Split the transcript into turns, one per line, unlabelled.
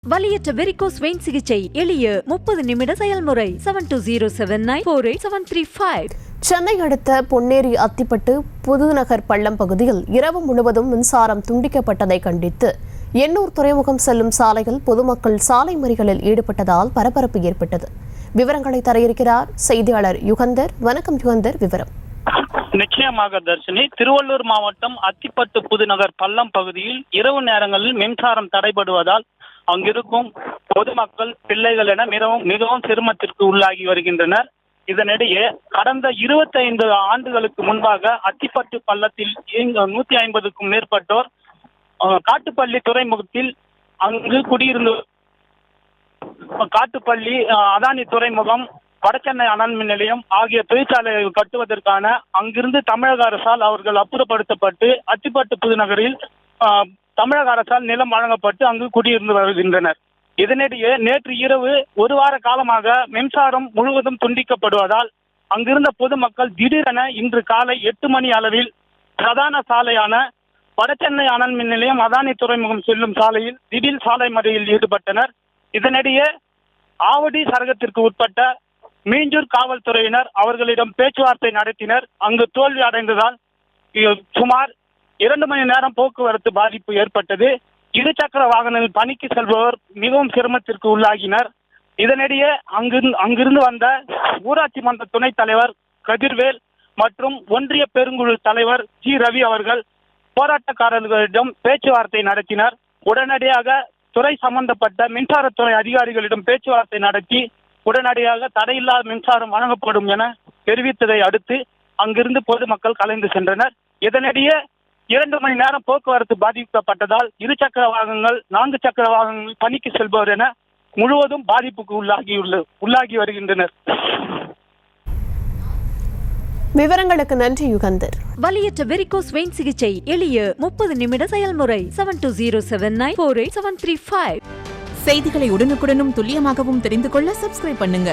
வலியற்ற varicose vein சிகிச்சை எளிய 30 நிமிட செயல்முறை 7279487335.
சென்னை அடுத்த பொன்னேரி அத்திப்பட்டு புதுநகர் பள்ளம் பகுதியில் இரவு முழுவதும் மின்சாரம் துண்டிக்கப்பட்டதை கண்டித்து எண்ணூர் துறைமுகம் செல்லும் சாலையில் பொதுமக்கள் சாலை மறியலில் ஈடுபட்டதால் பரபரப்பு ஏற்பட்டது. விவரங்களை தர இருக்கிறார் செய்தியாளர் யுகந்தர். வணக்கம் யுகந்தர், விவரம்.
நிச்சயமாக தர்ஷினி, திருவள்ளூர் மாவட்டம் அத்திப்பட்டு புதுநகர் பள்ளம் பகுதியில் இரவு நேரங்களில் மின்சாரம் தடைபடுவதால் அங்கிருக்கும் பொதுமக்கள், பிள்ளைகள் என மிகவும் சிரமத்திற்கு உள்ளாகி வருகின்றனர். இதனிடையே கடந்த 25 ஆண்டுகளுக்கு முன்பாக அத்திப்பட்டு பள்ளத்தில் 150க்கும் மேற்பட்டோர் காட்டுப்பள்ளி துறைமுகத்தில் அங்கு குடியிருந்து காட்டுப்பள்ளி, அதானி துறைமுகம், வடசென்னை அனல் மின் நிலையம் ஆகிய தொழிற்சாலைகள் கட்டுவதற்கான அங்கிருந்து தமிழக அரசால் அவர்கள் அப்புறப்படுத்தப்பட்டு அத்திப்பட்டு புதுநகரில் தமிழக அரசால் நிலம் வழங்கப்பட்டு அங்கு குடியிருந்து வருகின்றனர். இதனிடையே நேற்று இரவு ஒரு வார காலமாக மின்சாரம் முழுவதும் துண்டிக்கப்படுவதால் அங்கிருந்த பொதுமக்கள் திடீரென இன்று காலை 8 மணி அளவில் பிரதான சாலையான வடசென்னை அனல் மின் நிலையம், அதானி துறைமுகம் செல்லும் சாலையில் திடீர் சாலை மறியலில் ஈடுபட்டனர். இதனிடையே ஆவடி சரகத்திற்கு உட்பட்ட மீஞ்சூர் காவல்துறையினர் அவர்களிடம் பேச்சுவார்த்தை நடத்தினர். அங்கு தோல்வி அடைந்ததால் சுமார் 2 மணி நேரம் போக்குவரத்து பாதிப்பு ஏற்பட்டது. இருசக்கர வாகனத்தில் பணிக்கு செல்பவர் மிகவும் சிரமத்திற்கு உள்ளாகினர். இதனிடையே அங்கிருந்து வந்த ஊராட்சி மன்ற துணைத் தலைவர் கதிர்வேல் மற்றும் ஒன்றிய பெருங்குழு தலைவர் ஜி ரவி அவர்கள் போராட்டக்காரர்களிடம் பேச்சுவார்த்தை நடத்தினர். உடனடியாக துறை சம்பந்தப்பட்ட மின்சாரத்துறை அதிகாரிகளிடம் பேச்சுவார்த்தை நடத்தி உடனடியாக தடையில்லாத மின்சாரம் வழங்கப்படும் என தெரிவித்ததை அடுத்து அங்கிருந்து பொதுமக்கள் கலைந்து சென்றனர். இதனிடையே 2 மணி நேரம் போக்குவரத்து பாதிக்கப்பட்டதால் இருசக்கர வாகனங்கள், 4 சக்கர வாகனங்கள் பணிக்கு செல்பவர் என முழுவதும் பாதிப்புக்கு உள்ளாகி வருகின்றனர்.
விவரங்களுக்கு நன்றி யுகந்தர்.
வலியற்ற வெரிகோஸ் வெயின் சிகிச்சை எளிய 30 நிமிட செயல்முறை 7279487335.
செய்திகளை உடனுக்குடனும் துல்லியமாகவும் தெரிந்து கொள்ள சப்ஸ்கிரைப் பண்ணுங்க.